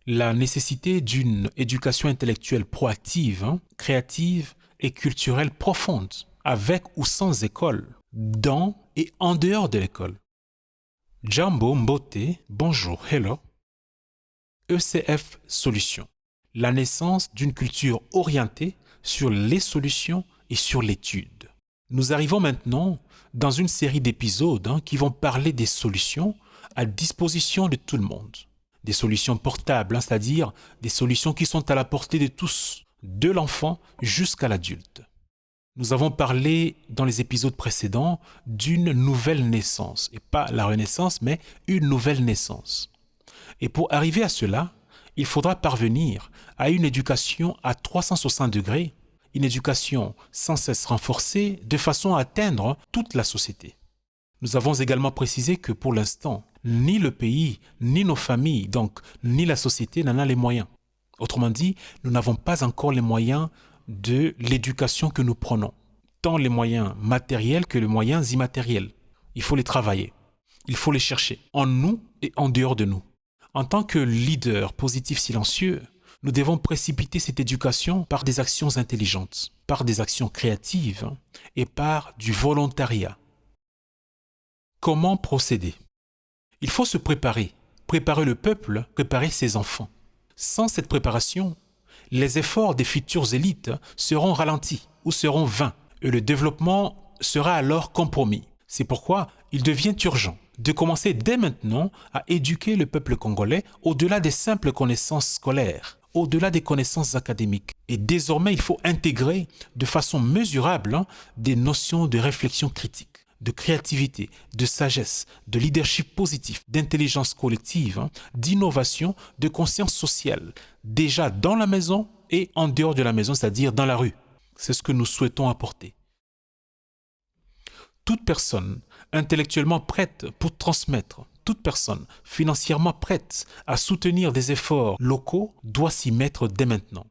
la nécessité d'une éducation intellectuelle proactive, créative et culturelle profonde, avec ou sans école, dans et en dehors de l'école. Jambo Mbote, bonjour, hello. ECF Solutions, la naissance d'une culture orientée sur les solutions et sur l'étude. Nous arrivons maintenant dans une série d'épisodes qui vont parler des solutions à disposition de tout le monde. Des solutions portables, c'est-à-dire des solutions qui sont à la portée de tous, de l'enfant jusqu'à l'adulte. Nous avons parlé dans les épisodes précédents d'une nouvelle naissance, et pas la renaissance, mais une nouvelle naissance. Et pour arriver à cela, il faudra parvenir à une éducation à 360 degrés, une éducation sans cesse renforcée de façon à atteindre toute la société. Nous avons également précisé que pour l'instant, ni le pays, ni nos familles, donc ni la société n'en a les moyens. Autrement dit, nous n'avons pas encore les moyens de l'éducation que nous prenons, tant les moyens matériels que les moyens immatériels. Il faut les travailler, il faut les chercher, en nous et en dehors de nous. En tant que leader positif silencieux, nous devons précipiter cette éducation par des actions intelligentes, par des actions créatives et par du volontariat. Comment procéder? Il faut se préparer le peuple, préparer ses enfants. Sans cette préparation, les efforts des futures élites seront ralentis ou seront vains et le développement sera alors compromis. C'est pourquoi il devient urgent de commencer dès maintenant à éduquer le peuple congolais au-delà des simples connaissances scolaires, au-delà des connaissances académiques. Et désormais, il faut intégrer de façon mesurable des notions de réflexion critique, de créativité, de sagesse, de leadership positif, d'intelligence collective, d'innovation, de conscience sociale, déjà dans la maison et en dehors de la maison, c'est-à-dire dans la rue. C'est ce que nous souhaitons apporter. Toute personne intellectuellement prête pour transmettre, toute personne financièrement prête à soutenir des efforts locaux doit s'y mettre dès maintenant.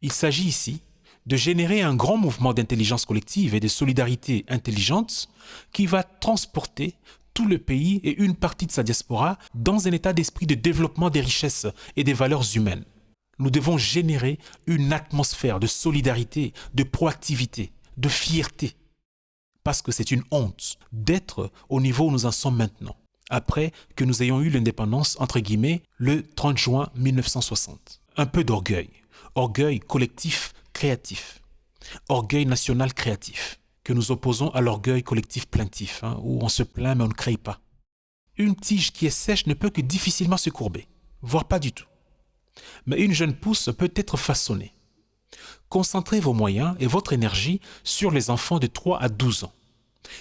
Il s'agit ici de générer un grand mouvement d'intelligence collective et de solidarité intelligente qui va transporter tout le pays et une partie de sa diaspora dans un état d'esprit de développement des richesses et des valeurs humaines. Nous devons générer une atmosphère de solidarité, de proactivité, de fierté. Parce que c'est une honte d'être au niveau où nous en sommes maintenant, après que nous ayons eu l'indépendance, entre guillemets, le 30 juin 1960. Un peu d'orgueil, orgueil collectif créatif, orgueil national créatif, que nous opposons à l'orgueil collectif plaintif, où on se plaint mais on ne crée pas. Une tige qui est sèche ne peut que difficilement se courber, voire pas du tout. Mais une jeune pousse peut être façonnée. Concentrez vos moyens et votre énergie sur les enfants de 3 à 12 ans.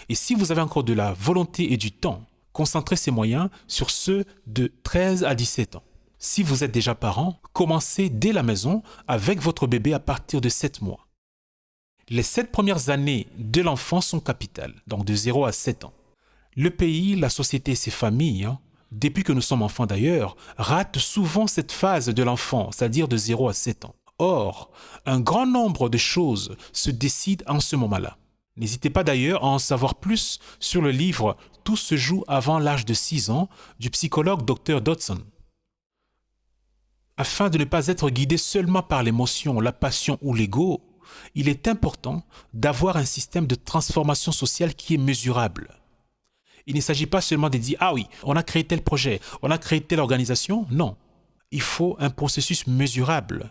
Et si vous avez encore de la volonté et du temps, concentrez ces moyens sur ceux de 13 à 17 ans. Si vous êtes déjà parent, commencez dès la maison avec votre bébé à partir de 7 mois. Les 7 premières années de l'enfant sont capitales, donc de 0 à 7 ans. Le pays, la société et ses familles, depuis que nous sommes enfants d'ailleurs, ratent souvent cette phase de l'enfant, c'est-à-dire de 0 à 7 ans. Or, un grand nombre de choses se décident en ce moment-là. N'hésitez pas d'ailleurs à en savoir plus sur le livre « Tout se joue avant l'âge de 6 ans » du psychologue Dr. Dodson. Afin de ne pas être guidé seulement par l'émotion, la passion ou l'ego, il est important d'avoir un système de transformation sociale qui est mesurable. Il ne s'agit pas seulement de dire « Ah oui, on a créé tel projet, on a créé telle organisation ». Non, il faut un processus mesurable.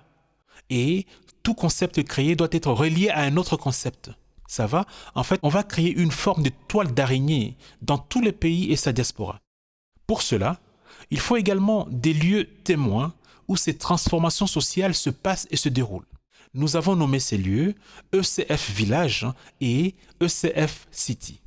Et tout concept créé doit être relié à un autre concept. Ça va? En fait, on va créer une forme de toile d'araignée dans tous les pays et sa diaspora. Pour cela, il faut également des lieux témoins où ces transformations sociales se passent et se déroulent. Nous avons nommé ces lieux ECF Village et ECF City.